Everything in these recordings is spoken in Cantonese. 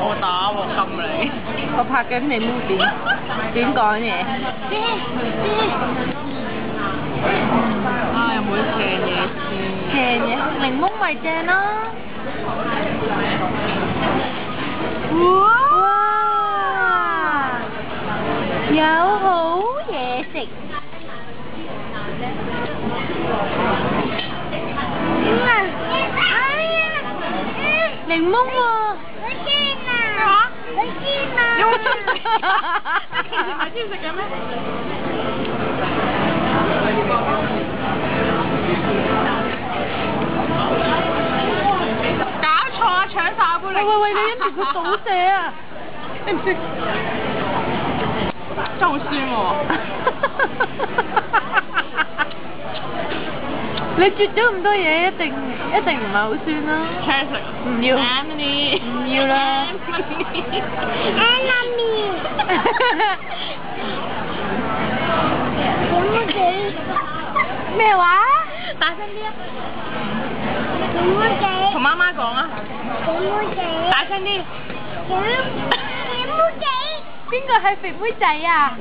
我打鑊金你。我拍緊你 movie， 點講嘢？啊，有冇啲正嘢先？正嘢，檸檬咪正咯。哇！有好嘢食。檸檬喎。咩話？你好中意食？你平時唔係中意食嘅咩？搞錯啊！搶晒杯檸檬茶。喂，你跟住佢倒瀉啊！你唔識？真係好酸喎！你啜咗咁多嘢，一定唔係好酸啦。請食啊！唔要。Emily。唔要啦。Emily。咩話？大聲啲啊！同媽媽講啊！大聲啲！邊個係肥妹仔啊？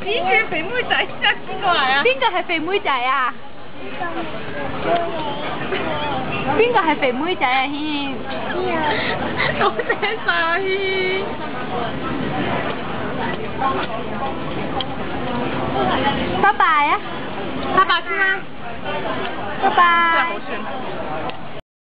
咦，叫肥妹仔啫，邊個嚟啊？邊個係肥妹仔啊？邊個係肥妹仔啊？軒軒。我寫晒啊，軒軒。拜拜啊！拜拜先啦。拜拜。真係好酸。